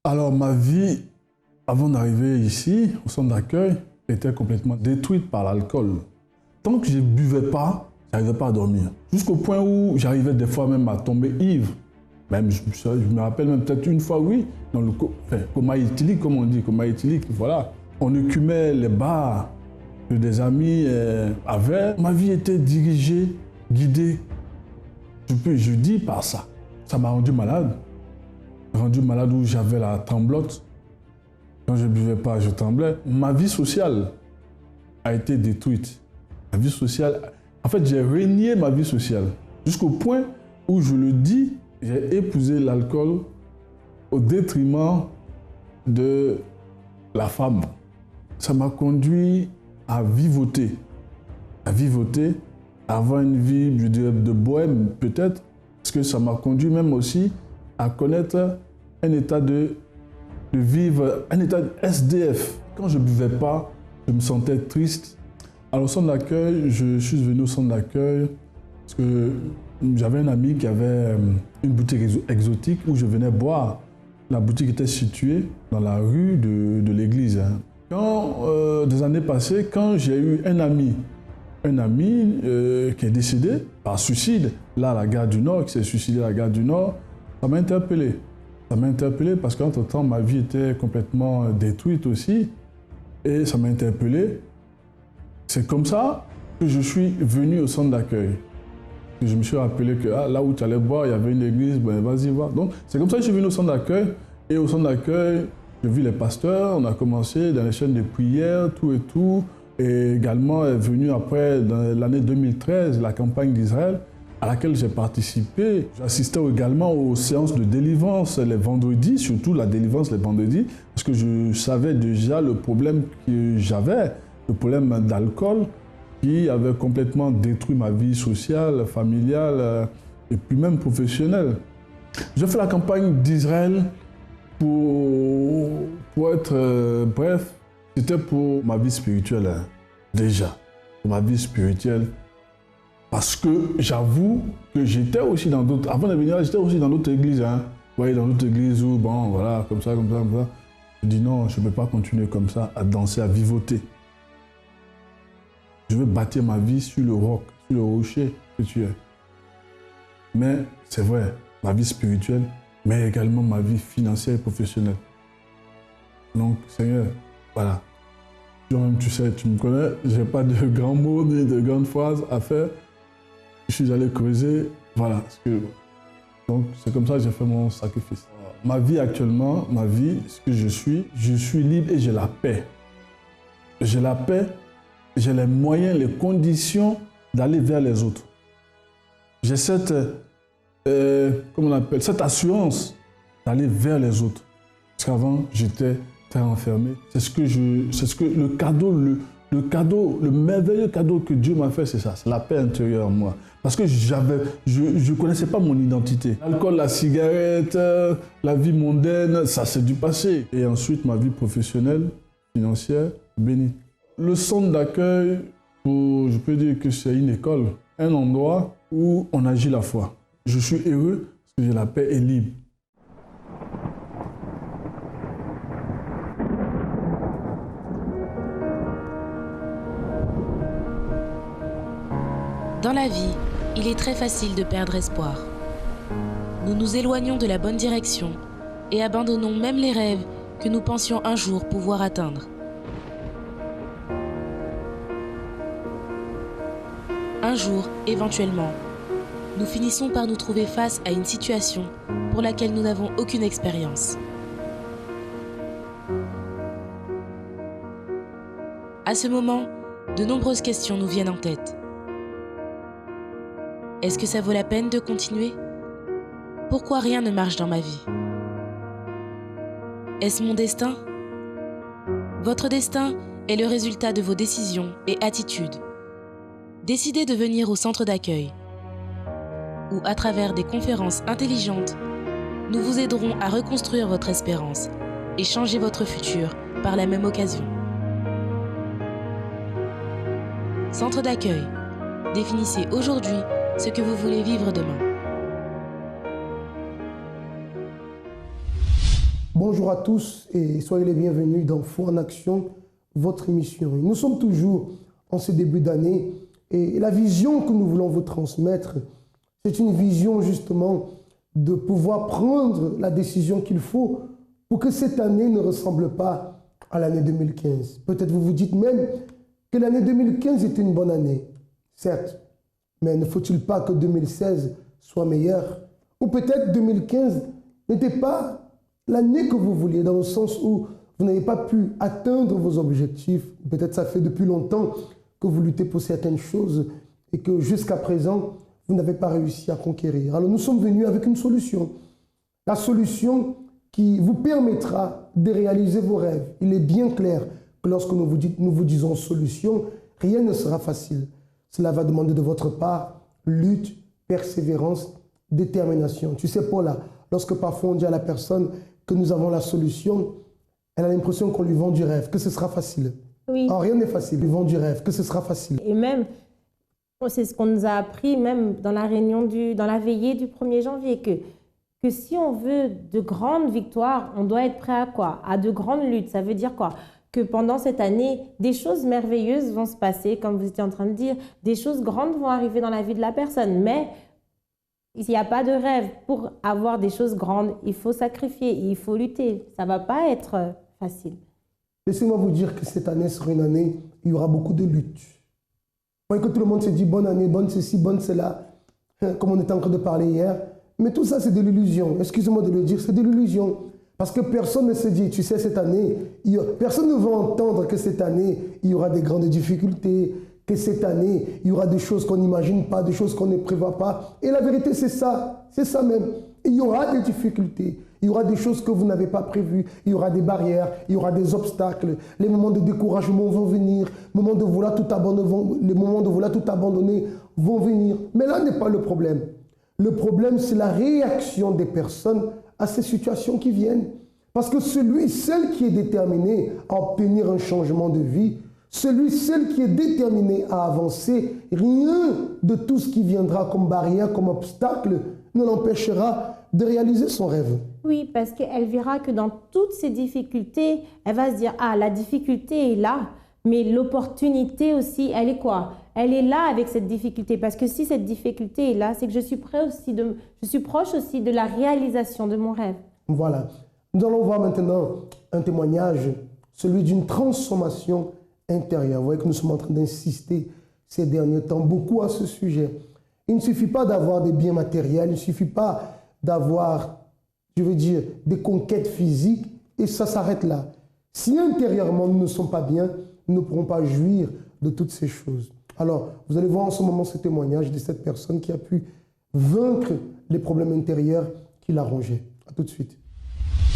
Alors, ma vie, avant d'arriver ici, au centre d'accueil, était complètement détruite par l'alcool. Tant que je ne buvais pas, je n'arrivais pas à dormir. Jusqu'au point où j'arrivais des fois même à tomber ivre. Même, je me rappelle même peut-être une fois, oui, dans le coma éthylique, comme on dit, coma éthylique, voilà. On écumait les bars que des amis avaient. Ma vie était dirigée, guidée, je dis par ça. Ça m'a rendu malade. Rendu malade où j'avais la tremblote. Quand je ne buvais pas, je tremblais. Ma vie sociale a été détruite. Ma vie sociale, en fait, j'ai régné ma vie sociale. Jusqu'au point où, je le dis, j'ai épousé l'alcool au détriment de la femme. Ça m'a conduit à vivoter. À vivoter, à avoir une vie, je dirais, de bohème peut-être. Parce que ça m'a conduit même aussi à connaître un état de vivre, un état de SDF. Quand je ne buvais pas, je me sentais triste. Alors au centre d'accueil, je suis venu au centre d'accueil parce que j'avais un ami qui avait une boutique exotique où je venais boire. La boutique était située dans la rue de l'église. Quand, des années passées, quand j'ai eu un ami qui est décédé par suicide, là à la gare du Nord, qui s'est suicidé à la gare du Nord, ça m'a interpellé. Ça m'a interpellé parce qu'entre-temps, ma vie était complètement détruite aussi. Et ça m'a interpellé. C'est comme ça que je suis venu au centre d'accueil. Je me suis rappelé que là où tu allais boire, il y avait une église, ben vas-y voir. Donc c'est comme ça que je suis venu au centre d'accueil. Et au centre d'accueil, j'ai vu les pasteurs, on a commencé dans les chaînes de prière, tout et tout. Et également est venu après, dans l'année 2013, la campagne d'Israël, à laquelle j'ai participé. J'assistais également aux séances de délivrance les vendredis, surtout la délivrance les vendredis, parce que je savais déjà le problème que j'avais, le problème d'alcool, qui avait complètement détruit ma vie sociale, familiale et puis même professionnelle. J'ai fait la campagne d'Israël pour être bref, c'était pour ma vie spirituelle, déjà, pour ma vie spirituelle. Parce que j'avoue que j'étais aussi dans d'autres, avant de venir là, j'étais aussi dans d'autres églises. Vous voyez, dans d'autres églises où, bon, voilà, comme ça. Je dis non, je ne peux pas continuer comme ça, à danser, à vivoter. Je veux bâtir ma vie sur le roc, sur le rocher que tu es. Mais c'est vrai, ma vie spirituelle, mais également ma vie financière et professionnelle. Donc, Seigneur, voilà. Toi-même, tu sais, tu me connais, je n'ai pas de grands mots ni de grandes phrases à faire. Je suis allé creuser, voilà. Donc, c'est comme ça que j'ai fait mon sacrifice. Ma vie actuellement, ma vie, ce que je suis libre et j'ai la paix. J'ai la paix, j'ai les moyens, les conditions d'aller vers les autres. J'ai cette, comment on appelle, cette assurance d'aller vers les autres. Parce qu'avant, j'étais très enfermé. Le merveilleux cadeau que Dieu m'a fait, c'est ça, c'est la paix intérieure en moi. Parce que je ne connaissais pas mon identité. L'alcool, la cigarette, la vie mondaine, ça c'est du passé. Et ensuite, ma vie professionnelle, financière, bénie. Le centre d'accueil, je peux dire que c'est une école, un endroit où on agit la foi. Je suis heureux parce que j'ai la paix et libre. Dans la vie, il est très facile de perdre espoir. Nous nous éloignons de la bonne direction et abandonnons même les rêves que nous pensions un jour pouvoir atteindre. Un jour, éventuellement, nous finissons par nous trouver face à une situation pour laquelle nous n'avons aucune expérience. À ce moment, de nombreuses questions nous viennent en tête. Est-ce que ça vaut la peine de continuer? Pourquoi rien ne marche dans ma vie? Est-ce mon destin? Votre destin est le résultat de vos décisions et attitudes. Décidez de venir au centre d'accueil, où à travers des conférences intelligentes, nous vous aiderons à reconstruire votre espérance et changer votre futur par la même occasion. Centre d'accueil. Définissez aujourd'hui ce que vous voulez vivre demain. Bonjour à tous et soyez les bienvenus dans Foi en Action, votre émission. Nous sommes toujours en ce début d'année et la vision que nous voulons vous transmettre, c'est une vision justement de pouvoir prendre la décision qu'il faut pour que cette année ne ressemble pas à l'année 2015. Peut-être vous vous dites même que l'année 2015 était une bonne année, certes, mais ne faut-il pas que 2016 soit meilleur? Ou peut-être 2015 n'était pas l'année que vous vouliez, dans le sens où vous n'avez pas pu atteindre vos objectifs. Peut-être ça fait depuis longtemps que vous luttez pour certaines choses et que jusqu'à présent, vous n'avez pas réussi à conquérir. Alors nous sommes venus avec une solution. La solution qui vous permettra de réaliser vos rêves. Il est bien clair que lorsque nous vous disons solution, rien ne sera facile. Cela va demander de votre part lutte, persévérance, détermination. Tu sais, Paula, lorsque parfois on dit à la personne que nous avons la solution, elle a l'impression qu'on lui vend du rêve, que ce sera facile. Oui. Or, rien n'est facile, lui vend du rêve, que ce sera facile. Et même, c'est ce qu'on nous a appris, même dans la réunion, dans la veillée du 1er janvier, que si on veut de grandes victoires, on doit être prêt à quoi? À de grandes luttes. Ça veut dire quoi? Que pendant cette année, des choses merveilleuses vont se passer, comme vous étiez en train de dire, des choses grandes vont arriver dans la vie de la personne, mais il n'y a pas de rêve. Pour avoir des choses grandes, il faut sacrifier, il faut lutter. Ça ne va pas être facile. Laissez-moi vous dire que cette année sera une année où il y aura beaucoup de luttes. Vous voyez que tout le monde se dit bonne année, bonne ceci, bonne cela, comme on était en train de parler hier. Mais tout ça, c'est de l'illusion. Excusez-moi de le dire, c'est de l'illusion. Parce que personne ne se dit, tu sais, cette année, personne ne va entendre que cette année, il y aura des grandes difficultés, que cette année, il y aura des choses qu'on n'imagine pas, des choses qu'on ne prévoit pas. Et la vérité, c'est ça même. Il y aura des difficultés, il y aura des choses que vous n'avez pas prévues, il y aura des barrières, il y aura des obstacles, les moments de découragement vont venir, les moments de vouloir tout abandonner vont venir. Mais là n'est pas le problème. Le problème, c'est la réaction des personnes à ces situations qui viennent. Parce que celle qui est déterminé à obtenir un changement de vie, celle qui est déterminé à avancer, rien de tout ce qui viendra comme barrière, comme obstacle, ne l'empêchera de réaliser son rêve. Oui, parce qu'elle verra que dans toutes ces difficultés, elle va se dire, ah, la difficulté est là, mais l'opportunité aussi, elle est quoi? Elle est là avec cette difficulté, parce que si cette difficulté est là, c'est que je suis proche aussi de la réalisation de mon rêve. Voilà. Nous allons voir maintenant un témoignage, celui d'une transformation intérieure. Vous voyez que nous sommes en train d'insister ces derniers temps beaucoup à ce sujet. Il ne suffit pas d'avoir des biens matériels, il ne suffit pas d'avoir, des conquêtes physiques, et ça s'arrête là. Si intérieurement nous ne sommes pas bien, nous ne pourrons pas jouir de toutes ces choses. Alors, vous allez voir en ce moment ce témoignage de cette personne qui a pu vaincre les problèmes intérieurs qui la rongeaient. À tout de suite.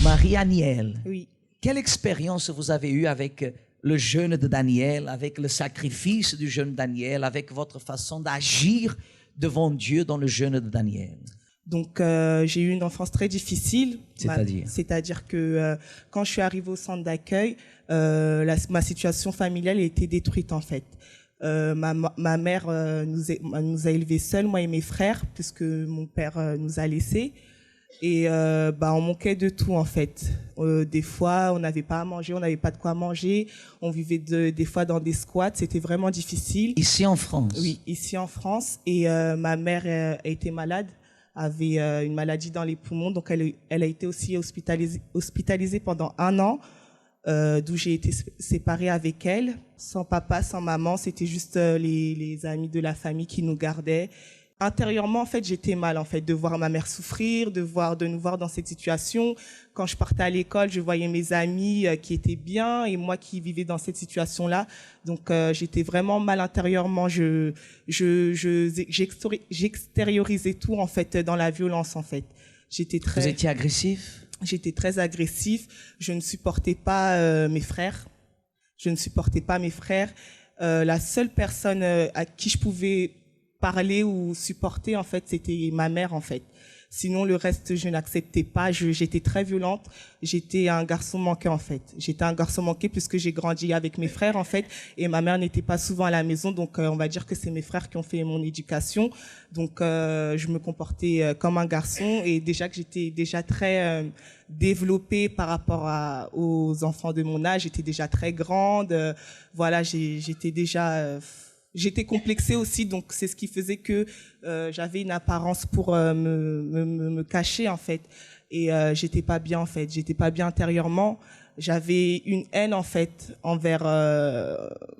Marie-Aniel, Oui. quelle expérience vous avez eue avec le jeûne de Daniel, avec le sacrifice du jeûne de Daniel, avec votre façon d'agir devant Dieu dans le jeûne de Daniel? Donc, j'ai eu une enfance très difficile. C'est-à-dire que quand je suis arrivée au centre d'accueil, ma situation familiale a été détruite en fait. Ma mère nous a élevés seuls, moi et mes frères, puisque mon père nous a laissés. Et on manquait de tout en fait. Des fois, on n'avait pas à manger, on n'avait pas de quoi manger. On vivait des fois dans des squats. C'était vraiment difficile. Ici en France? Oui, ici en France. Et ma mère a été malade, avait une maladie dans les poumons, donc elle a été aussi hospitalisée pendant 1 an. D'où j'ai été séparée avec elle, sans papa, sans maman, c'était juste les amis de la famille qui nous gardaient. Intérieurement, en fait, j'étais mal, en fait, de voir ma mère souffrir, de nous voir dans cette situation. Quand je partais à l'école, je voyais mes amis qui étaient bien et moi qui vivais dans cette situation-là. Donc, j'étais vraiment mal intérieurement. J'extériorisais tout, en fait, dans la violence, en fait. Vous étiez agressif? J'étais très agressif. Je ne supportais pas mes frères. La seule personne à qui je pouvais parler ou supporter, en fait, c'était ma mère, en fait. Sinon, le reste, je n'acceptais pas. J'étais très violente. J'étais un garçon manqué, en fait. J'étais un garçon manqué puisque j'ai grandi avec mes frères, en fait. Et ma mère n'était pas souvent à la maison. Donc, on va dire que c'est mes frères qui ont fait mon éducation. Donc, je me comportais comme un garçon. Et déjà que j'étais déjà très développée par rapport aux enfants de mon âge. J'étais déjà très grande. Voilà, j'étais déjà... J'étais complexée aussi, donc c'est ce qui faisait que j'avais une apparence pour me cacher, en fait. Et j'étais pas bien, en fait. J'étais pas bien intérieurement. J'avais une haine, en fait, envers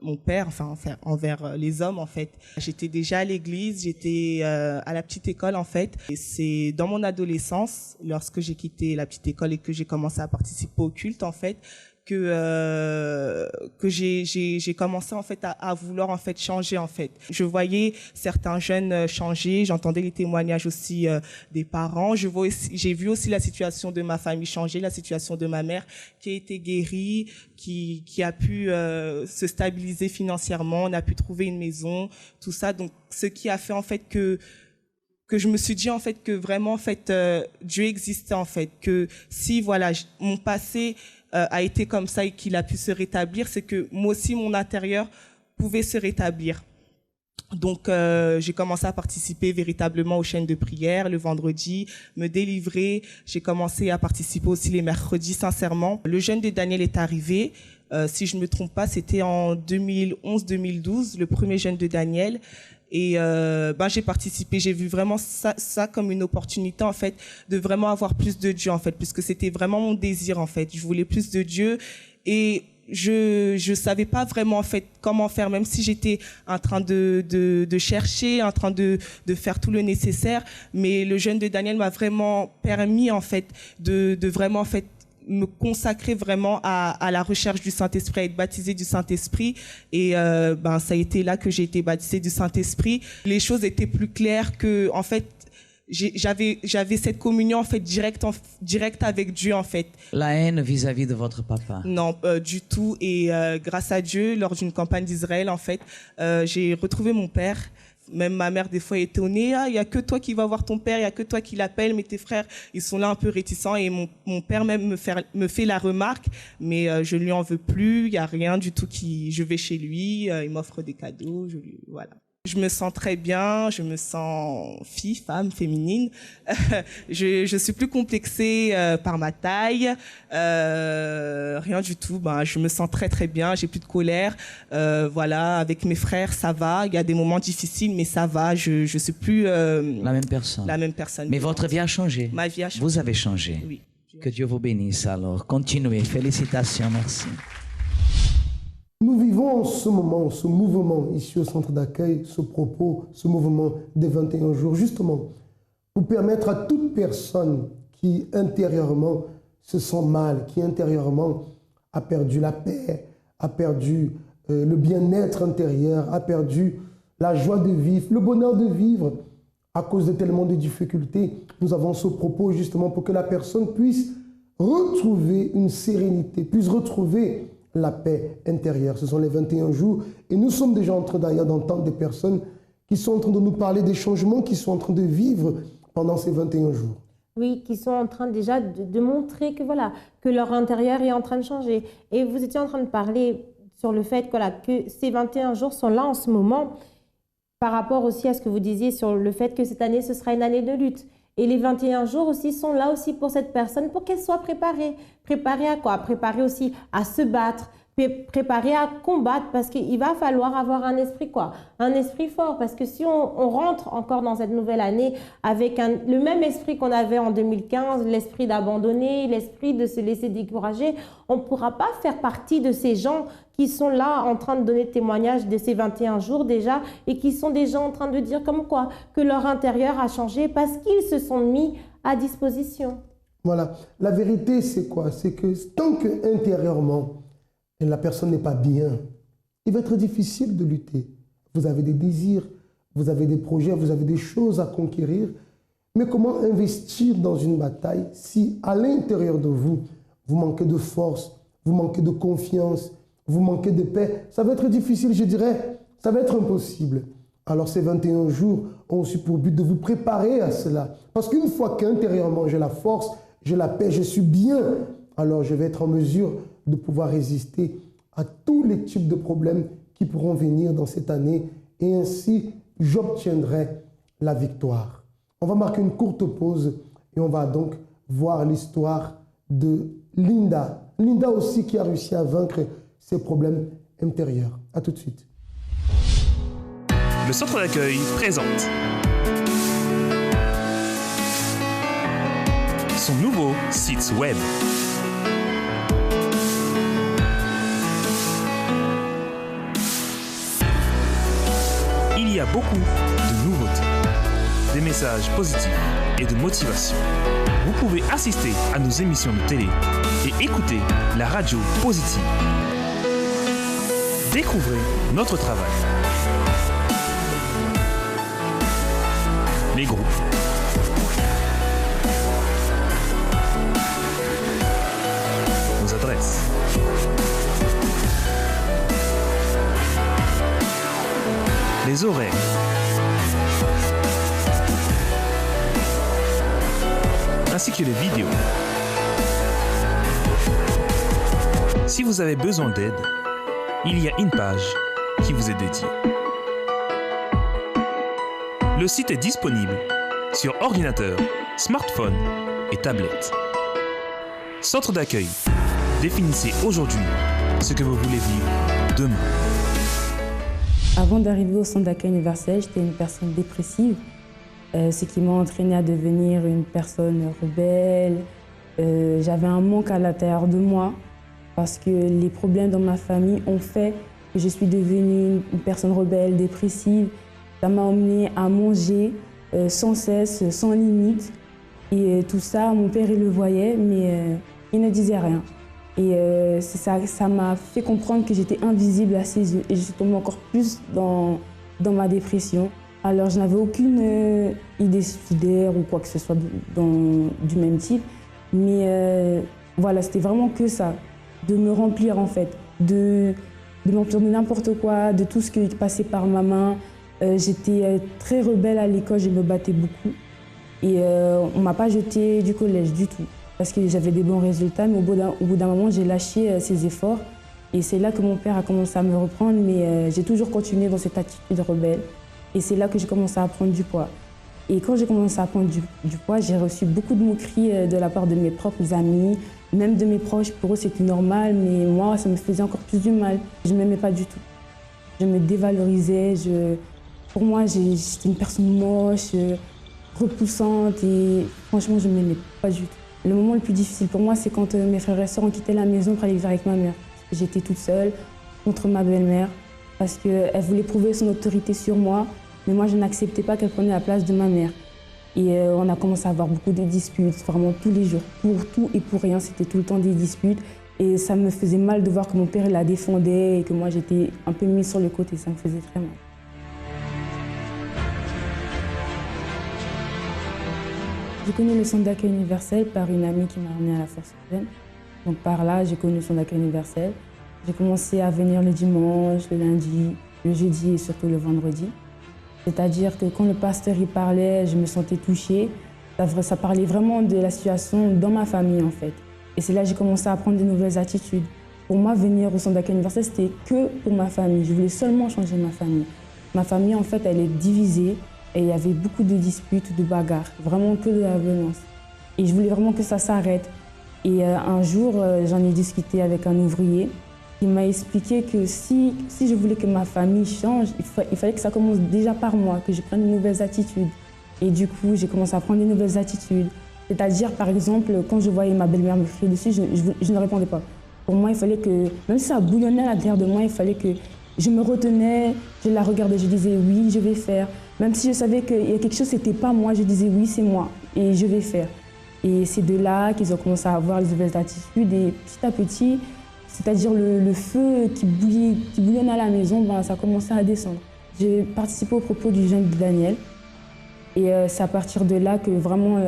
mon père, enfin envers les hommes, en fait. J'étais déjà à l'église, j'étais à la petite école, en fait. Et c'est dans mon adolescence, lorsque j'ai quitté la petite école et que j'ai commencé à participer au culte, en fait, que j'ai commencé en fait à vouloir en fait changer en fait. Je voyais certains jeunes changer, j'entendais les témoignages aussi des parents. J'ai vu aussi la situation de ma famille changer, la situation de ma mère qui a été guérie, qui a pu se stabiliser financièrement, on a pu trouver une maison, tout ça. Donc ce qui a fait en fait que je me suis dit en fait que vraiment en fait Dieu existait en fait, que si voilà mon passé a été comme ça et qu'il a pu se rétablir, c'est que moi aussi mon intérieur pouvait se rétablir. Donc j'ai commencé à participer véritablement aux chaînes de prière le vendredi, me délivrer. J'ai commencé à participer aussi les mercredis sincèrement. Le jeûne de Daniel est arrivé. Si je ne me trompe pas, c'était en 2011-2012, le premier jeûne de Daniel. Et j'ai participé, j'ai vu vraiment ça comme une opportunité en fait de vraiment avoir plus de Dieu en fait, puisque c'était vraiment mon désir en fait. Je voulais plus de Dieu et je savais pas vraiment en fait comment faire, même si j'étais en train de chercher, en train de faire tout le nécessaire. Mais le jeûne de Daniel m'a vraiment permis en fait de vraiment en fait me consacrer vraiment à la recherche du Saint-Esprit, à être baptisée du Saint-Esprit. Et ça a été là que j'ai été baptisée du Saint-Esprit. Les choses étaient plus claires que, en fait, j'avais cette communion en fait directe avec Dieu en fait. La haine vis-à-vis de votre papa? Non, du tout. Et grâce à Dieu, lors d'une campagne d'Israël en fait, j'ai retrouvé mon père. Même ma mère, des fois, est étonnée. Ah, il n'y a que toi qui vas voir ton père, il n'y a que toi qui l'appelles, mais tes frères, ils sont là un peu réticents. Et mon père même me fait la remarque, mais je ne lui en veux plus. Il n'y a rien du tout je vais chez lui, il m'offre des cadeaux, voilà. Je me sens très bien, je me sens femme, féminine. Je suis plus complexée par ma taille, rien du tout. Je me sens très très bien, j'ai plus de colère. Voilà, avec mes frères, ça va. Il y a des moments difficiles, mais ça va. Je suis plus la même personne. La même personne. Mais votre vie a changé. Ma vie a changé. Vous avez changé. Oui. Que Dieu vous bénisse alors. Continuez. Félicitations, merci. Nous vivons ce moment, ce mouvement ici au centre d'accueil, ce propos, ce mouvement des 21 jours, justement, pour permettre à toute personne qui intérieurement se sent mal, qui intérieurement a perdu la paix, a perdu le bien-être intérieur, a perdu la joie de vivre, le bonheur de vivre à cause de tellement de difficultés. Nous avons ce propos justement pour que la personne puisse retrouver une sérénité, puisse retrouver la paix intérieure. Ce sont les 21 jours et nous sommes déjà en train d'ailleurs d'entendre des personnes qui sont en train de nous parler des changements qu'ils sont en train de vivre pendant ces 21 jours. Oui, qui sont en train déjà de montrer que, voilà, que leur intérieur est en train de changer. Et vous étiez en train de parler sur le fait que ces 21 jours sont là en ce moment par rapport aussi à ce que vous disiez sur le fait que cette année, ce sera une année de lutte. Et les 21 jours aussi sont là aussi pour cette personne, pour qu'elle soit préparée. Préparée à quoi? Préparée aussi à se battre, préparée à combattre, parce qu'il va falloir avoir un esprit quoi? Un esprit fort, parce que si on rentre encore dans cette nouvelle année avec le même esprit qu'on avait en 2015, l'esprit d'abandonner, l'esprit de se laisser décourager, on ne pourra pas faire partie de ces gens qui sont là en train de donner témoignage de ces 21 jours déjà et qui sont déjà en train de dire comme quoi que leur intérieur a changé parce qu'ils se sont mis à disposition. Voilà. La vérité, c'est quoi? C'est que tant que intérieurement, la personne n'est pas bien, il va être difficile de lutter. Vous avez des désirs, vous avez des projets, vous avez des choses à conquérir. Mais comment investir dans une bataille si à l'intérieur de vous, vous manquez de force, vous manquez de confiance, vous manquez de paix? Ça va être difficile, je dirais, ça va être impossible. Alors ces 21 jours ont aussi pour but de vous préparer à cela. Parce qu'une fois qu'intérieurement j'ai la force, j'ai la paix, je suis bien, alors je vais être en mesure de pouvoir résister à tous les types de problèmes qui pourront venir dans cette année et ainsi j'obtiendrai la victoire. On va marquer une courte pause et on va donc voir l'histoire de Linda. Linda aussi qui a réussi à vaincre ses problèmes intérieurs. À tout de suite. Le centre d'accueil présente son nouveau site web. Il y a beaucoup de nouveautés, des messages positifs et de motivation. Vous pouvez assister à nos émissions de télé et écouter la radio positive. Découvrez notre travail. Les groupes. Nos adresses. Les horaires. Ainsi que les vidéos. Si vous avez besoin d'aide, il y a une page qui vous est dédiée. Le site est disponible sur ordinateur, smartphone et tablette. Centre d'accueil. Définissez aujourd'hui ce que vous voulez vivre demain. Avant d'arriver au centre d'accueil universel, j'étais une personne dépressive, ce qui m'a entraînée à devenir une personne rebelle. J'avais un manque à l'intérieur de moi parce que les problèmes dans ma famille ont fait que je suis devenue une personne rebelle, dépressive. Ça m'a emmenée à manger sans cesse, sans limite. Et tout ça, mon père, il le voyait, mais il ne disait rien. Et ça m'a fait comprendre que j'étais invisible à ses yeux. Et je suis tombée encore plus dans ma dépression. Alors, je n'avais aucune idée suicidaire ou quoi que ce soit du même type. Mais voilà, c'était vraiment que ça. De me remplir, en fait. De m'emplir de n'importe quoi, de tout ce qui passait par ma main. J'étais très rebelle à l'école, je me battais beaucoup. Et on ne m'a pas jetée du collège du tout. Parce que j'avais des bons résultats, mais au bout d'un moment, j'ai lâché ces efforts. Et c'est là que mon père a commencé à me reprendre, mais j'ai toujours continué dans cette attitude rebelle. Et c'est là que j'ai commencé à prendre du poids. Et quand j'ai commencé à prendre du poids, j'ai reçu beaucoup de moqueries de la part de mes propres amis, même de mes proches. Pour eux, c'était normal, mais moi, ça me faisait encore plus du mal. Je ne m'aimais pas du tout. Je me dévalorisais. Pour moi, j'étais une personne moche, repoussante, et franchement, je ne m'aimais pas du tout. Le moment le plus difficile pour moi, c'est quand mes frères et sœurs ont quitté la maison pour aller vivre avec ma mère. J'étais toute seule, contre ma belle-mère, parce qu'elle voulait prouver son autorité sur moi, mais moi, je n'acceptais pas qu'elle prenait la place de ma mère. Et on a commencé à avoir beaucoup de disputes, vraiment tous les jours, pour tout et pour rien, c'était tout le temps des disputes. Et ça me faisait mal de voir que mon père la défendait et que moi, j'étais un peu mise sur le côté, ça me faisait très mal. J'ai connu le centre d'accueil universel par une amie qui m'a emmenée à la Force urbaine. Donc par là, j'ai connu le centre d'accueil universel. J'ai commencé à venir le dimanche, le lundi, le jeudi et surtout le vendredi. C'est-à-dire que quand le pasteur y parlait, je me sentais touchée. Ça parlait vraiment de la situation dans ma famille en fait. Et c'est là que j'ai commencé à prendre de nouvelles attitudes. Pour moi, venir au centre d'accueil universel, c'était que pour ma famille. Je voulais seulement changer ma famille. Ma famille, en fait, elle est divisée. Et il y avait beaucoup de disputes, de bagarres, vraiment que de la violence. Et je voulais vraiment que ça s'arrête. Et un jour, j'en ai discuté avec un ouvrier qui m'a expliqué que si je voulais que ma famille change, il fallait que ça commence déjà par moi, que je prenne de nouvelles attitudes. Et du coup, j'ai commencé à prendre de nouvelles attitudes. C'est-à-dire, par exemple, quand je voyais ma belle-mère me crier dessus, je ne répondais pas. Pour moi, il fallait que, même si ça bouillonnait à l'intérieur de moi, il fallait que je me retenais, je la regardais, je disais oui, je vais faire. Même si je savais qu'il y a quelque chose, c'était pas moi, je disais oui, c'est moi et je vais faire. Et c'est de là qu'ils ont commencé à avoir les nouvelles attitudes et petit à petit, c'est-à-dire le feu qui bouillonne à la maison, ben, ça a commencé à descendre. J'ai participé au propos du jeûne de Daniel et c'est à partir de là que vraiment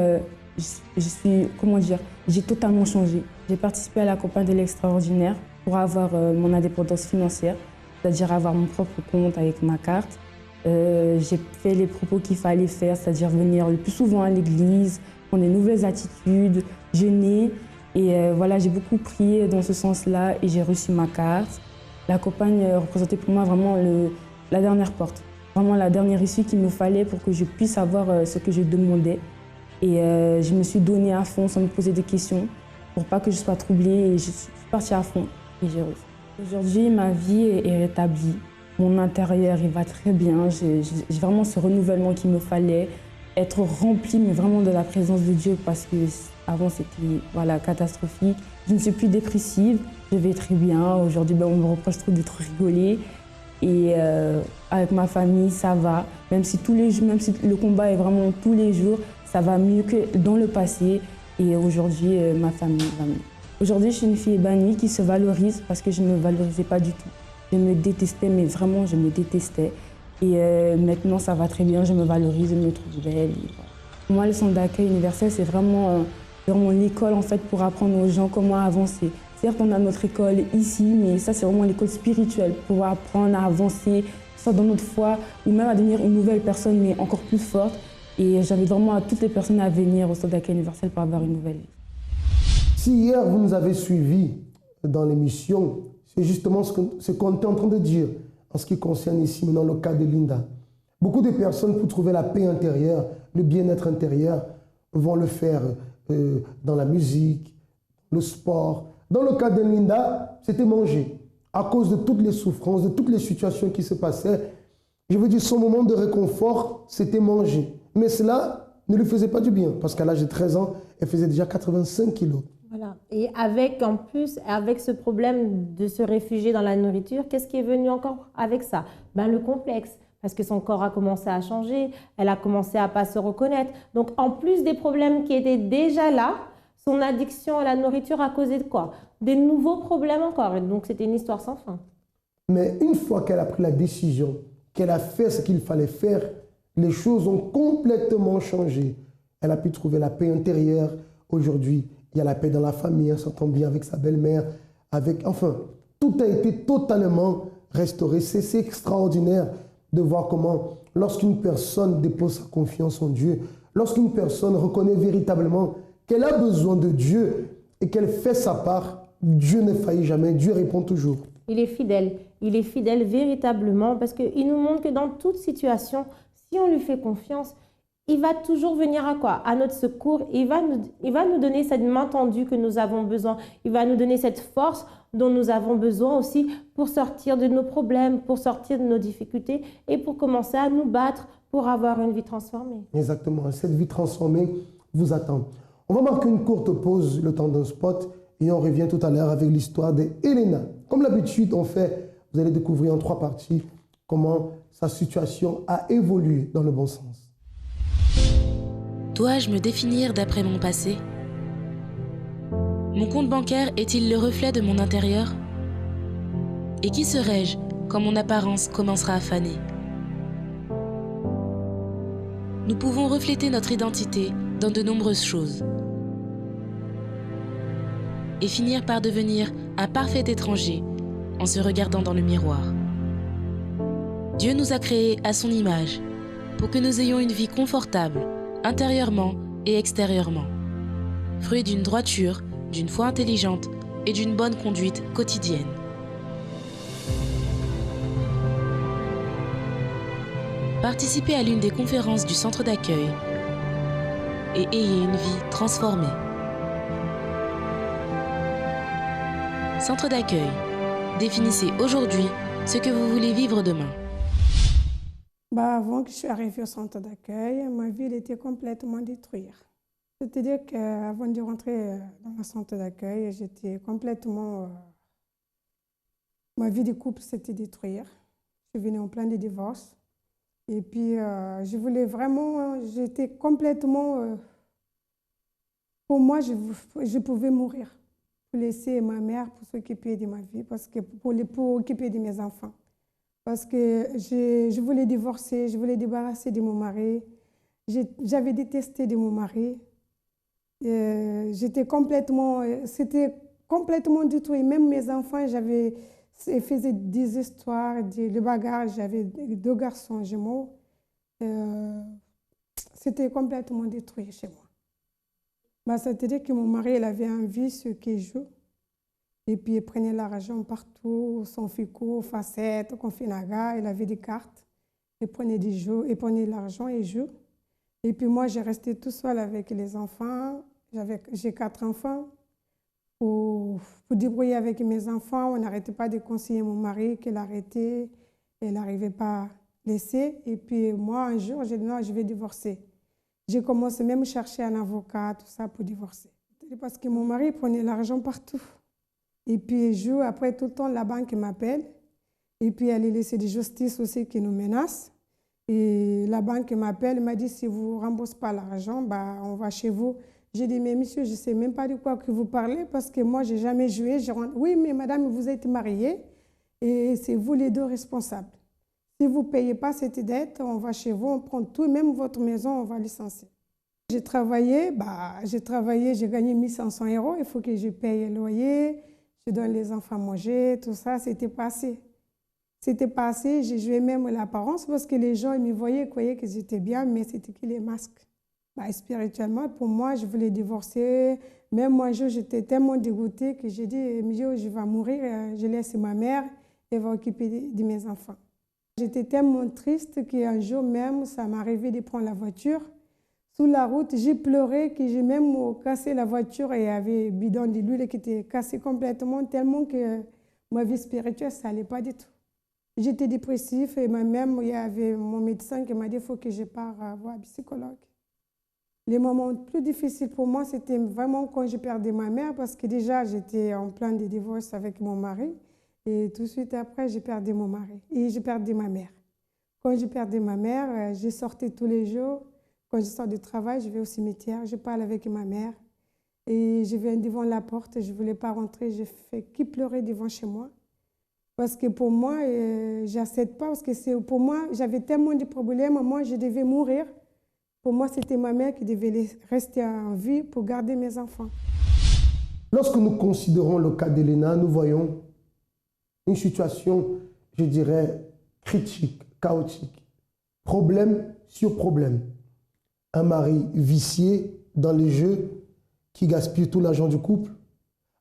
j'ai totalement changé. J'ai participé à la campagne de l'extraordinaire pour avoir mon indépendance financière, c'est-à-dire avoir mon propre compte avec ma carte. J'ai fait les propos qu'il fallait faire, c'est-à-dire venir le plus souvent à l'église, prendre des nouvelles attitudes, jeûner. Et voilà, j'ai beaucoup prié dans ce sens-là et j'ai reçu ma carte. La campagne représentait pour moi vraiment la dernière porte, vraiment la dernière issue qu'il me fallait pour que je puisse avoir ce que je demandais. Et je me suis donnée à fond sans me poser de questions pour pas que je sois troublée et je suis partie à fond et j'ai reçu. Aujourd'hui, ma vie est rétablie. Mon intérieur, il va très bien. J'ai vraiment ce renouvellement qu'il me fallait, être remplie mais vraiment de la présence de Dieu parce que avant c'était voilà, catastrophique. Je ne suis plus dépressive, je vais très bien. Aujourd'hui, on me reproche trop de trop rigoler. Et avec ma famille, ça va. Même si le combat est vraiment tous les jours, ça va mieux que dans le passé. Et aujourd'hui, ma famille va mieux. Aujourd'hui, je suis une fille ébanouie qui se valorise parce que je ne me valorisais pas du tout. Je me détestais, mais vraiment, je me détestais. Et maintenant, ça va très bien, je me valorise, je me trouve belle. Pour moi, le centre d'accueil universel, c'est vraiment l'école en fait, pour apprendre aux gens comment avancer. Certes, on a notre école ici, mais ça, c'est vraiment l'école spirituelle pour apprendre à avancer, soit dans notre foi, ou même à devenir une nouvelle personne, mais encore plus forte. Et j'invite vraiment à toutes les personnes à venir au centre d'accueil universel pour avoir une nouvelle vie. Si hier, vous nous avez suivis dans l'émission, c'est justement ce qu'on est en train de dire en ce qui concerne ici, maintenant, le cas de Linda. Beaucoup de personnes, pour trouver la paix intérieure, le bien-être intérieur, vont le faire dans la musique, le sport. Dans le cas de Linda, c'était manger. À cause de toutes les souffrances, de toutes les situations qui se passaient, je veux dire, son moment de réconfort, c'était manger. Mais cela ne lui faisait pas du bien, parce qu'à l'âge de 13 ans, elle faisait déjà 85 kilos. Voilà. Et en plus, avec ce problème de se réfugier dans la nourriture, qu'est-ce qui est venu encore avec ça? Le complexe. Parce que son corps a commencé à changer, elle a commencé à ne pas se reconnaître. Donc, en plus des problèmes qui étaient déjà là, son addiction à la nourriture a causé de quoi? Des nouveaux problèmes encore. Et donc, c'était une histoire sans fin. Mais une fois qu'elle a pris la décision, qu'elle a fait ce qu'il fallait faire, les choses ont complètement changé. Elle a pu trouver la paix intérieure. Aujourd'hui, il y a la paix dans la famille, elle s'entend bien avec sa belle-mère. Enfin, tout a été totalement restauré. C'est extraordinaire de voir comment, lorsqu'une personne dépose sa confiance en Dieu, lorsqu'une personne reconnaît véritablement qu'elle a besoin de Dieu et qu'elle fait sa part, Dieu ne faillit jamais, Dieu répond toujours. Il est fidèle véritablement parce qu'il nous montre que dans toute situation, si on lui fait confiance, il va toujours venir à quoi? À notre secours. Il va nous donner cette main tendue que nous avons besoin. Il va nous donner cette force dont nous avons besoin aussi pour sortir de nos problèmes, pour sortir de nos difficultés et pour commencer à nous battre pour avoir une vie transformée. Exactement. Cette vie transformée vous attend. On va marquer une courte pause, le temps d'un spot, et on revient tout à l'heure avec l'histoire d'Elena. Comme l'habitude, vous allez découvrir en 3 parties comment sa situation a évolué dans le bon sens. Dois-je me définir d'après mon passé? Mon compte bancaire est-il le reflet de mon intérieur? Et qui serai-je quand mon apparence commencera à faner? Nous pouvons refléter notre identité dans de nombreuses choses et finir par devenir un parfait étranger en se regardant dans le miroir. Dieu nous a créés à son image pour que nous ayons une vie confortable, intérieurement et extérieurement, fruit d'une droiture, d'une foi intelligente et d'une bonne conduite quotidienne. Participez à l'une des conférences du centre d'accueil et ayez une vie transformée. Centre d'accueil. Définissez aujourd'hui ce que vous voulez vivre demain. Avant que je sois arrivée au centre d'accueil, ma vie était complètement détruite. C'est-à-dire qu'avant de rentrer dans le centre d'accueil, j'étais complètement... ma vie de couple s'était détruite. Je venais en plein de divorce. Et puis, je voulais vraiment... J'étais complètement... pour moi, je pouvais mourir. Pour laisser ma mère pour s'occuper de ma vie, pour occuper de mes enfants. Parce que je voulais divorcer, je voulais débarrasser de mon mari. J'avais détesté de mon mari. C'était complètement détruit. Même mes enfants, il faisait des histoires, des bagarres. J'avais 2 garçons jumeaux. C'était complètement détruit chez moi. Bah, c'est-à-dire que mon mari, il avait un vice qui joue. Et puis, il prenait l'argent partout, son fico, facette, confinaga, il avait des cartes. Il prenait des jeux, il prenait l'argent et joue. Et puis, moi, j'ai resté tout seul avec les enfants. J'ai 4 enfants. Pour débrouiller avec mes enfants, on n'arrêtait pas de conseiller mon mari qu'il arrêtait. Il n'arrivait pas à laisser. Et puis, moi, un jour, j'ai dit non, je vais divorcer. J'ai commencé même à chercher un avocat, tout ça, pour divorcer. Parce que mon mari prenait l'argent partout. Et puis, après, tout le temps, la banque m'appelle. Et puis, elle est laissée de justice aussi qui nous menace. Et la banque m'appelle, elle m'a dit, si vous ne remboursez pas l'argent, bah, on va chez vous. J'ai dit, mais monsieur, je ne sais même pas de quoi que vous parlez parce que moi, je n'ai jamais joué. Oui, mais madame, vous êtes mariée et c'est vous les 2 responsables. Si vous ne payez pas cette dette, on va chez vous, on prend tout, même votre maison, on va licencier. J'ai travaillé, j'ai gagné 1 500 €. Il faut que je paye le loyer, je donne les enfants à manger, tout ça, c'était pas assez. C'était pas assez, j'ai joué même l'apparence parce que les gens ils me voyaient, croyaient que j'étais bien, mais c'était que les masques. Spirituellement, pour moi, je voulais divorcer. Même moi, j'étais tellement dégoûtée que j'ai dit, je vais mourir, je laisse ma mère, elle va occuper de mes enfants. J'étais tellement triste qu'un jour même, ça m'est arrivé de prendre la voiture. Sous la route, j'ai pleuré, que j'ai même cassé la voiture et il y avait un bidon de l'huile qui était cassé complètement, tellement que ma vie spirituelle, ça n'allait pas du tout. J'étais dépressive et même, il y avait mon médecin qui m'a dit, il faut que je parte voir un psychologue. Les moments plus difficiles pour moi, c'était vraiment quand j'ai perdu ma mère, parce que déjà, j'étais en plein de divorce avec mon mari. Et tout de suite après, j'ai perdu mon mari et j'ai perdu ma mère. Quand j'ai perdu ma mère, je sortais tous les jours. Quand je sors du travail, je vais au cimetière, je parle avec ma mère. Et je viens devant la porte, je ne voulais pas rentrer, je fais que pleurer devant chez moi. Parce que pour moi, je n'accepte pas, parce que pour moi, j'avais tellement de problèmes, moi, je devais mourir. Pour moi, c'était ma mère qui devait rester en vie pour garder mes enfants. Lorsque nous considérons le cas d'Elena, nous voyons une situation, je dirais, critique, chaotique. Problème sur problème. Un mari vicié dans les jeux qui gaspille tout l'argent du couple.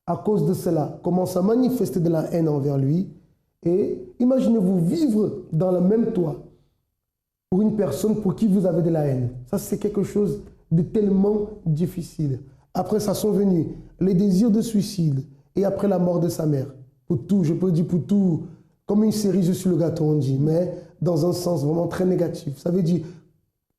À cause de cela, commence à manifester de la haine envers lui. Et imaginez-vous vivre dans le même toit pour une personne pour qui vous avez de la haine. Ça, c'est quelque chose de tellement difficile. Après, ça sont venus les désirs de suicide et après la mort de sa mère. Pour tout, je peux dire pour tout, comme une cerise sur le gâteau, on dit, mais dans un sens vraiment très négatif. Ça veut dire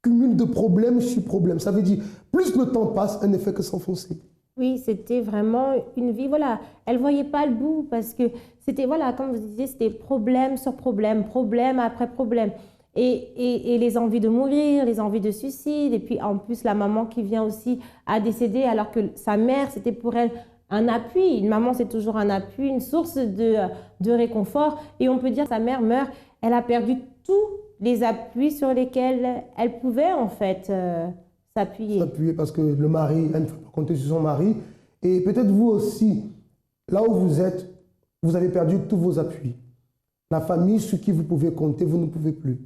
cumul de problèmes sur problèmes. Ça veut dire plus le temps passe, un effet que s'enfoncer. Oui, c'était vraiment une vie, voilà. Elle ne voyait pas le bout parce que c'était, voilà, comme vous disiez, c'était problème sur problème, problème après problème. Et les envies de mourir, les envies de suicide, et puis en plus la maman qui vient aussi à décéder alors que sa mère, c'était pour elle un appui. Une maman, c'est toujours un appui, une source de réconfort. Et on peut dire que sa mère meurt, elle a perdu tous les appuis sur lesquels elle pouvait en fait s'appuyer. S'appuyer parce que le mari, elle ne peut pas compter sur son mari. Et peut-être vous aussi, là où vous êtes, vous avez perdu tous vos appuis. La famille sur qui vous pouvez compter, vous ne pouvez plus.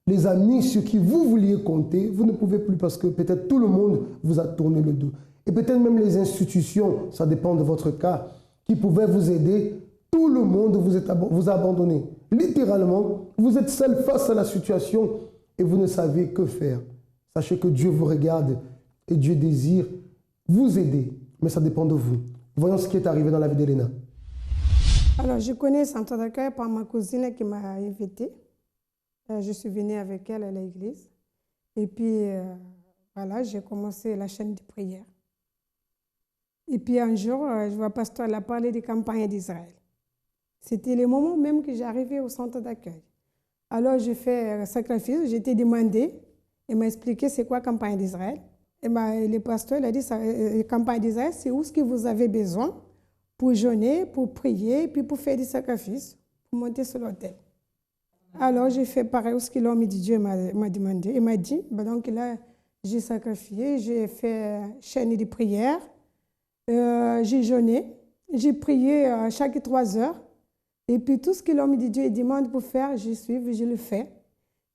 Les amis sur qui vous vouliez compter, vous ne pouvez plus parce que peut-être tout le monde vous a tourné le dos. Et peut-être même les institutions, ça dépend de votre cas, qui pouvaient vous aider, tout le monde vous a abandonné. Littéralement, vous êtes seul face à la situation et vous ne savez que faire. Sachez que Dieu vous regarde et Dieu désire vous aider, mais ça dépend de vous. Voyons ce qui est arrivé dans la vie d'Elena. Alors, je connais Centre d'accueil par ma cousine qui m'a invitée. Je suis venue avec elle à l'église. Et puis, voilà, j'ai commencé la chaîne de prière. Et puis, un jour, je vois pasteur, elle a parlé des campagnes d'Israël. C'était le moment même que j'arrivais au centre d'accueil. Alors, j'ai fait un sacrifice, j'ai été demandée. Il m'a expliqué c'est quoi la campagne d'Israël. Et le pasteur il a dit, la campagne d'Israël, c'est où ce que vous avez besoin pour jeûner, pour prier, puis pour faire des sacrifices, pour monter sur l'autel. Alors, j'ai fait pareil ce que l'homme de Dieu m'a demandé. Il m'a dit, donc là, j'ai sacrifié, j'ai fait chaîne de prière, j'ai jeûné, j'ai prié chaque 3 heures. Et puis tout ce que l'homme de Dieu demande pour faire, je suis, je le fais.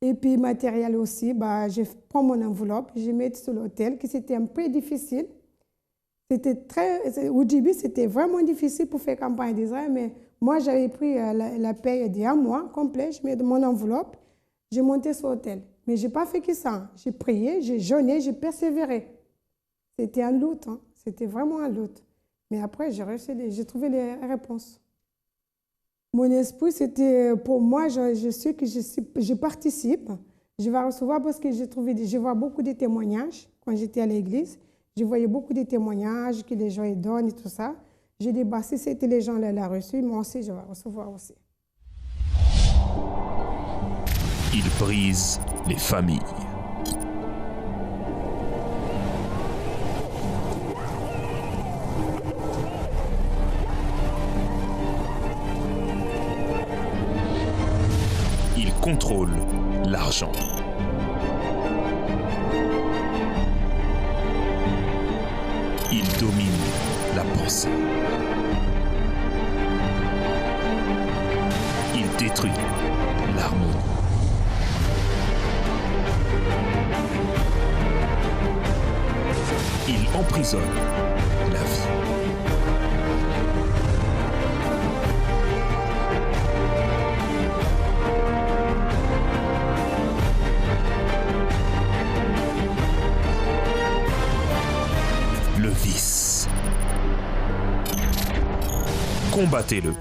Et puis matériel aussi, bah, je prends mon enveloppe, je mets sur l'autel, que c'était un peu difficile. Au début, c'était vraiment difficile pour faire campagne d'Israël, mais moi, j'avais pris la paye d'un mois complet, je mets mon enveloppe, j'ai monté sur l'autel. Mais je n'ai pas fait que ça. J'ai prié, j'ai jeûné, j'ai persévéré. C'était un lutte, hein. C'était vraiment un lutte. Mais après, j'ai trouvé les réponses. Mon esprit, c'était pour moi, je sais que je participe. Je vais recevoir parce que je vois beaucoup de témoignages quand j'étais à l'église. Je voyais beaucoup de témoignages que les gens ils donnent et tout ça. J'ai dit, bah, si c'était les gens là l'ont reçu, moi aussi, je vais recevoir aussi. Il brise les familles. Il contrôle l'argent. Il domine la pensée. Il détruit l'harmonie. Il emprisonne la vie. Le vice. Combattez-le.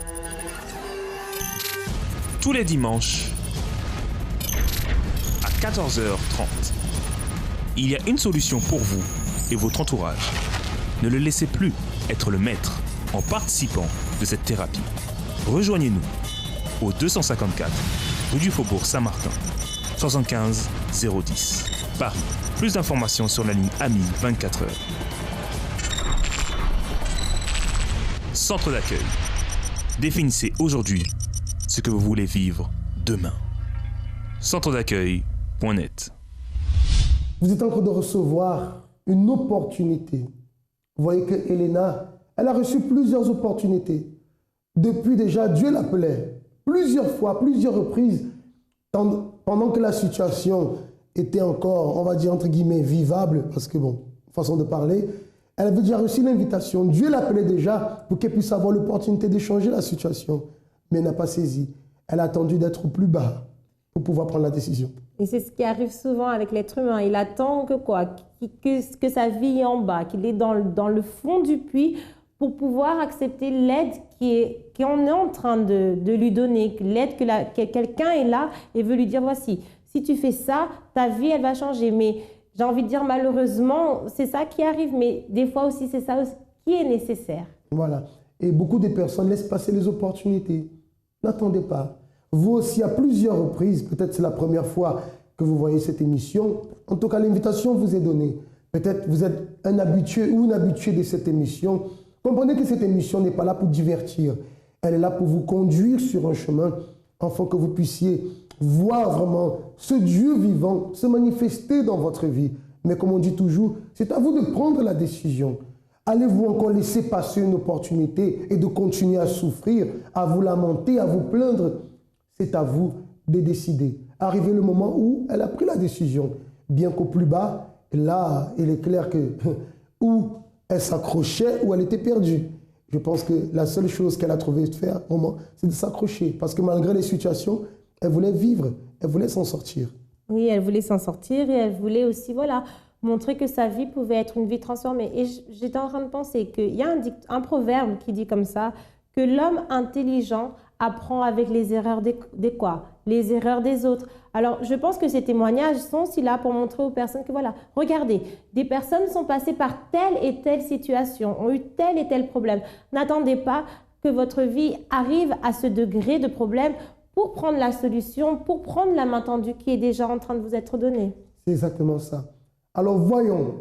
Tous les dimanches à 14h30. Il y a une solution pour vous et votre entourage. Ne le laissez plus être le maître en participant de cette thérapie. Rejoignez-nous au 254 rue du Faubourg Saint-Martin, 75 010, Paris. Plus d'informations sur la ligne AMI 24 heures. Centre d'accueil. Définissez aujourd'hui ce que vous voulez vivre demain. Centredaccueil.net. Vous êtes en train de recevoir une opportunité. Vous voyez que Elena, elle a reçu plusieurs opportunités. Depuis déjà, Dieu l'appelait plusieurs fois, plusieurs reprises, pendant que la situation était encore, on va dire entre guillemets, vivable, parce que bon, façon de parler, elle avait déjà reçu l'invitation. Dieu l'appelait déjà pour qu'elle puisse avoir l'opportunité de changer la situation. Mais elle n'a pas saisi. Elle a attendu d'être plus bas pour pouvoir prendre la décision. Et c'est ce qui arrive souvent avec l'être humain. Il attend que quoi, que sa vie est en bas, qu'il est dans le fond du puits pour pouvoir accepter l'aide qu'on est en train de lui donner, l'aide que quelqu'un est là et veut lui dire, voici, si tu fais ça, ta vie, elle va changer. Mais j'ai envie de dire, malheureusement, c'est ça qui arrive, mais des fois aussi, c'est ça qui est nécessaire. Voilà. Et beaucoup de personnes laissent passer les opportunités. N'attendez pas. Vous aussi, à plusieurs reprises, peut-être c'est la première fois que vous voyez cette émission, en tout cas, l'invitation vous est donnée. Peut-être vous êtes un habitué ou une habituée de cette émission. Comprenez que cette émission n'est pas là pour divertir. Elle est là pour vous conduire sur un chemin afin que vous puissiez voir vraiment ce Dieu vivant se manifester dans votre vie. Mais comme on dit toujours, c'est à vous de prendre la décision. Allez-vous encore laisser passer une opportunité et de continuer à souffrir, à vous lamenter, à vous plaindre? C'est à vous de décider. Arrivé le moment où elle a pris la décision, bien qu'au plus bas, là, il est clair que où elle s'accrochait, ou elle était perdue. Je pense que la seule chose qu'elle a trouvé de faire, vraiment, c'est de s'accrocher. Parce que malgré les situations, elle voulait vivre, elle voulait s'en sortir. Oui, elle voulait s'en sortir et elle voulait aussi, voilà, montrer que sa vie pouvait être une vie transformée. Et j'étais en train de penser qu'il y a un proverbe qui dit comme ça, que l'homme intelligent apprend avec les erreurs des quoi? Les erreurs des autres. Alors, je pense que ces témoignages sont aussi là pour montrer aux personnes que, voilà, regardez, des personnes sont passées par telle et telle situation, ont eu tel et tel problème. N'attendez pas que votre vie arrive à ce degré de problème pour prendre la solution, pour prendre la main tendue qui est déjà en train de vous être donnée. C'est exactement ça. Alors, voyons,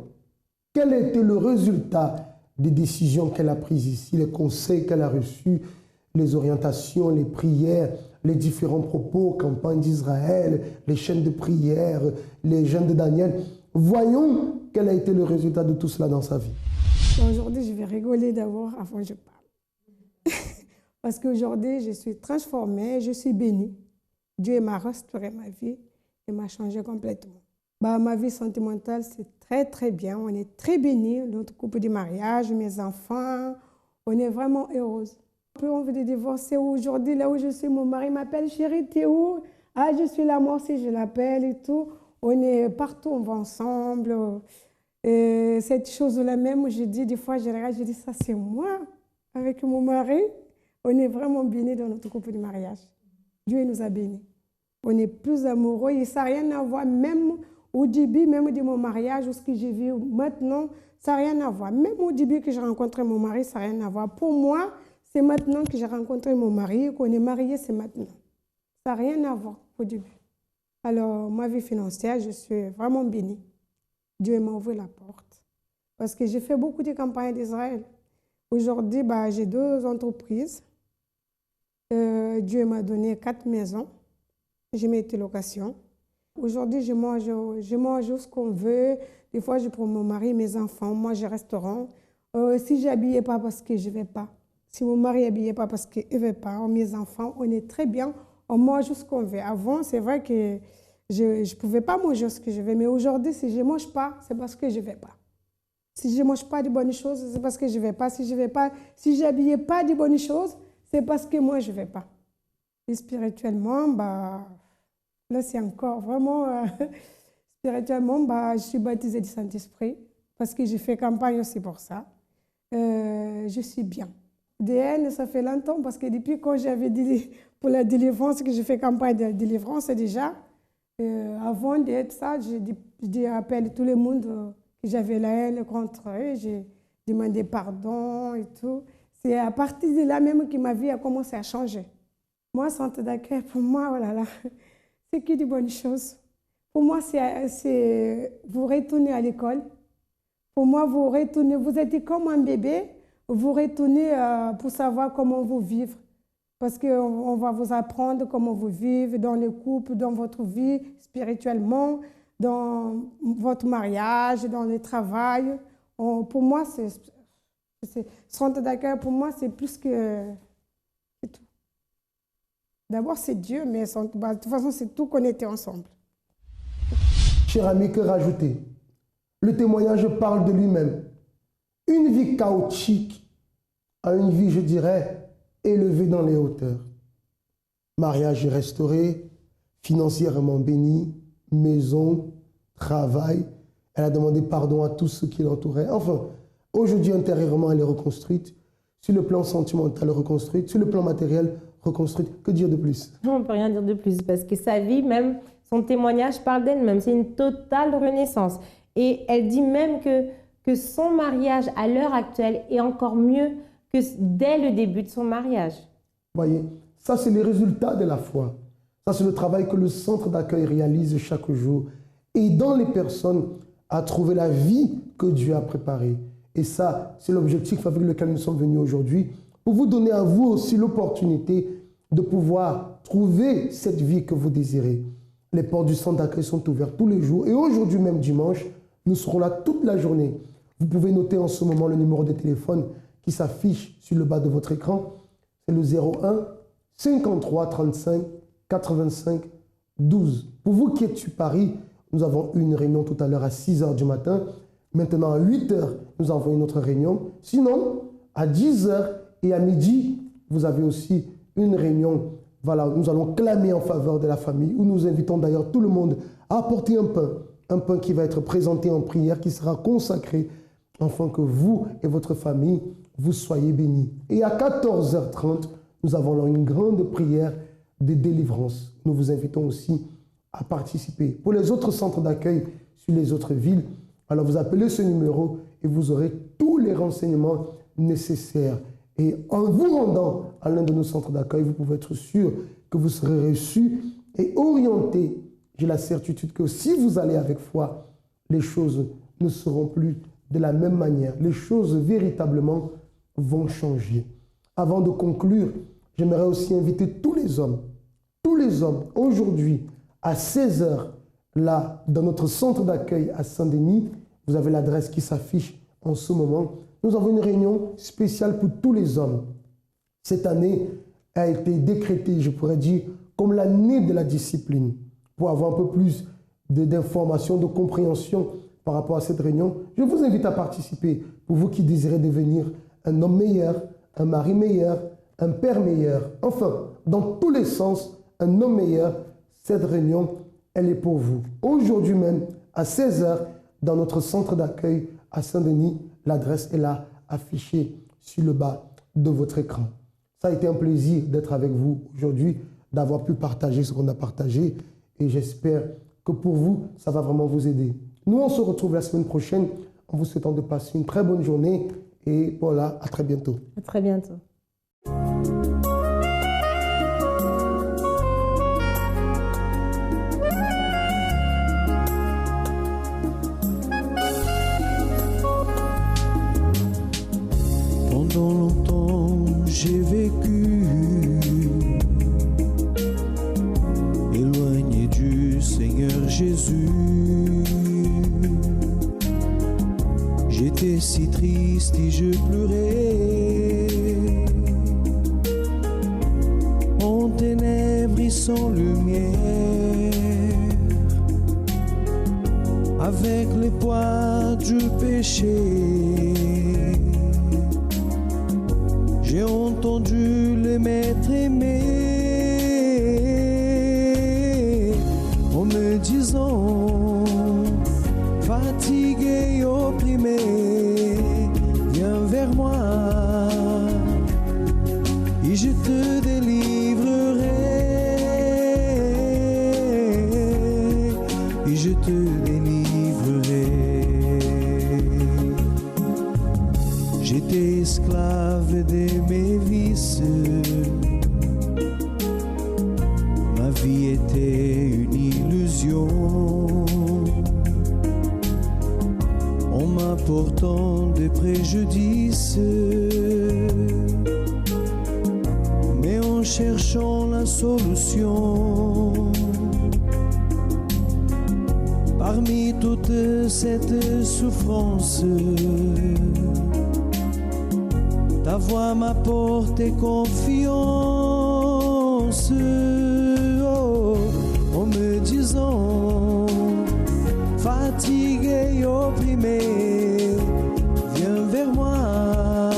quel a été le résultat des décisions qu'elle a prises ici, les conseils qu'elle a reçus, les orientations, les prières, les différents propos, campagne d'Israël, les chaînes de prière, les jeûnes de Daniel. Voyons quel a été le résultat de tout cela dans sa vie. Aujourd'hui, je vais rigoler d'abord avant que je parle. Parce qu'aujourd'hui, je suis transformée, je suis bénie. Dieu m'a restauré ma vie et m'a changé complètement. Ma vie sentimentale, c'est très, très bien. On est très bénis, notre couple de mariage, mes enfants. On est vraiment heureuse. On veut divorcer aujourd'hui, là où je suis, mon mari m'appelle, chérie, t'es où? Ah, je suis là, moi aussi, je l'appelle et tout. On est partout, on va ensemble. Et cette chose-là même, je dis, des fois, je regarde, je dis, ça c'est moi, avec mon mari. On est vraiment bénis dans notre couple de mariage. Dieu nous a bénis. On est plus amoureux et ça n'a rien à voir, même au début, même de mon mariage, ou ce que j'ai vu maintenant, ça n'a rien à voir. Même au début que j'ai rencontré mon mari, ça n'a rien à voir. Pour moi, c'est maintenant que j'ai rencontré mon mari, qu'on est mariés, c'est maintenant. Ça n'a rien à voir au début. Alors, ma vie financière, je suis vraiment bénie. Dieu m'a ouvert la porte. Parce que j'ai fait beaucoup de campagnes d'Israël. Aujourd'hui, j'ai 2 entreprises. Dieu m'a donné 4 maisons. J'ai mis des locations. Aujourd'hui, je mange ce qu'on veut. Des fois, je prends mon mari, mes enfants. Moi, j'ai restaurant. Si je n'habillais pas parce que je ne vais pas. Si mon mari n'habillait pas parce qu'il ne veut pas. Mes enfants, on est très bien. On mange ce qu'on veut. Avant, c'est vrai que je ne pouvais pas manger ce que je veux. Mais aujourd'hui, si je ne mange pas, c'est parce que je ne vais pas. Si je ne mange pas de bonnes choses, c'est parce que je ne vais pas. Si je n'habillais pas de bonnes choses, c'est parce que moi, je ne vais pas. Et spirituellement, là, c'est encore vraiment... spirituellement, je suis baptisée du Saint-Esprit parce que j'ai fait campagne aussi pour ça. Je suis bien. DN, ça fait longtemps parce que depuis quand j'avais dit pour la délivrance, que j'ai fait campagne de délivrance déjà, avant d'être ça, j'ai appelé tout le monde que j'avais la haine contre eux, j'ai demandé pardon et tout. C'est à partir de là même que ma vie a commencé à changer. Moi, centre d'accueil, pour moi, oh là là, c'est que de bonnes choses. Pour moi, c'est vous retournez à l'école. Pour moi, vous êtes comme un bébé, vous retournez pour savoir comment vous vivre. Parce qu'on va vous apprendre comment vous vivez dans le couple, dans votre vie, spirituellement, dans votre mariage, dans le travail. Pour moi, centre d'accueil, pour moi, c'est plus que tout. D'abord, c'est Dieu, mais de toute façon, c'est tout qu'on était ensemble. Cher ami, que rajouter? Le témoignage parle de lui-même. Une vie chaotique à une vie, je dirais, élevée dans les hauteurs. Mariage restauré, financièrement béni, maison, travail. Elle a demandé pardon à tous ceux qui l'entouraient. Enfin, aujourd'hui, intérieurement, elle est reconstruite. Sur le plan sentimental, reconstruite. Sur le plan matériel, reconstruite. Que dire de plus? On ne peut rien dire de plus parce que sa vie, même son témoignage parle d'elle-même. C'est une totale renaissance. Et elle dit même que son mariage à l'heure actuelle est encore mieux que dès le début de son mariage. Voyez, ça c'est les résultats de la foi. Ça c'est le travail que le centre d'accueil réalise chaque jour. Aidant les personnes à trouver la vie que Dieu a préparée. Et ça, c'est l'objectif avec lequel nous sommes venus aujourd'hui, pour vous donner à vous aussi l'opportunité de pouvoir trouver cette vie que vous désirez. Les portes du centre d'accueil sont ouvertes tous les jours. Et aujourd'hui même dimanche, nous serons là toute la journée. Vous pouvez noter en ce moment le numéro de téléphone qui s'affiche sur le bas de votre écran. C'est le 01 53 35 85 12. Pour vous qui êtes sur Paris, nous avons eu une réunion tout à l'heure à 6 h du matin. Maintenant, à 8 h, nous avons une autre réunion. Sinon, à 10 h et à midi, vous avez aussi une réunion. Voilà, nous allons clamer en faveur de la famille, où nous invitons d'ailleurs tout le monde à apporter un pain qui va être présenté en prière, qui sera consacré, afin que vous et votre famille, vous soyez bénis. Et à 14 h 30, nous avons là une grande prière de délivrance. Nous vous invitons aussi à participer. Pour les autres centres d'accueil sur les autres villes, alors vous appelez ce numéro et vous aurez tous les renseignements nécessaires. Et en vous rendant à l'un de nos centres d'accueil, vous pouvez être sûr que vous serez reçu et orienté. J'ai la certitude que si vous allez avec foi, les choses ne seront plus de la même manière. Les choses véritablement vont changer. Avant de conclure, j'aimerais aussi inviter tous les hommes, aujourd'hui, à 16 h, là, dans notre centre d'accueil à Saint-Denis, vous avez l'adresse qui s'affiche en ce moment. Nous avons une réunion spéciale pour tous les hommes. Cette année a été décrétée, je pourrais dire, comme l'année de la discipline. Pour avoir un peu plus d'informations, de compréhension par rapport à cette réunion, je vous invite à participer. Pour vous qui désirez devenir un homme meilleur, un mari meilleur, un père meilleur, enfin, dans tous les sens, un homme meilleur, cette réunion, elle est pour vous. Aujourd'hui même, à 16h, dans notre centre d'accueil à Saint-Denis, l'adresse est là, affichée sur le bas de votre écran. Ça a été un plaisir d'être avec vous aujourd'hui, d'avoir pu partager ce qu'on a partagé et j'espère que pour vous, ça va vraiment vous aider. Nous, on se retrouve la semaine prochaine en vous souhaitant de passer une très bonne journée et voilà, à très bientôt. À très bientôt. Pendant longtemps, j'ai vécu éloigné du Seigneur Jésus. J'étais si triste et je pleurais en ténèbres et sans lumière, avec le poids du péché. J'ai entendu le maître aimer en me disant, fatigué et opprimé, viens vers moi et je te délivrerai, et je te délivrerai. J'étais esclave de mes vices, ma vie était une illusion. En m'apportant des préjudices, mais en cherchant la solution. Parmi toute cette souffrance, ta voix m'apporte confiance, oh, en me disant, fatigué et opprimé, viens vers moi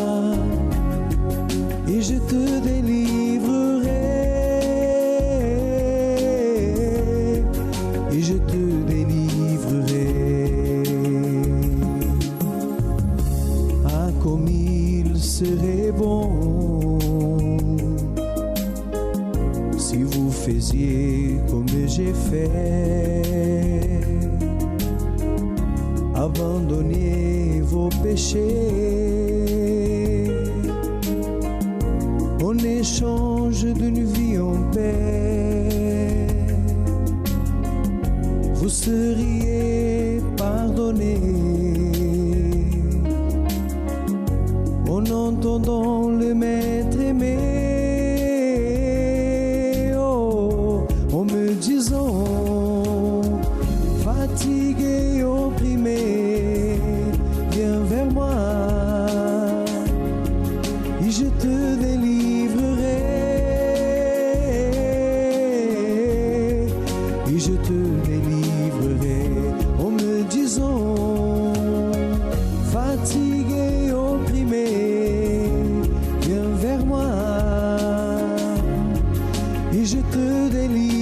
et je te délivrerai, et je te délivrerai. Ah, comme il serait bon si vous faisiez comme j'ai fait, abandonnez vos péchés en échange d'une vie en paix. Vous seriez pardonnés en entendant le maître aimer, oh, en me disant, fatigué et opprimé, viens vers moi et je te délivrerai, et je te délivrerai, en me disant, fatigué et opprimé, viens vers moi et je te délivrerai.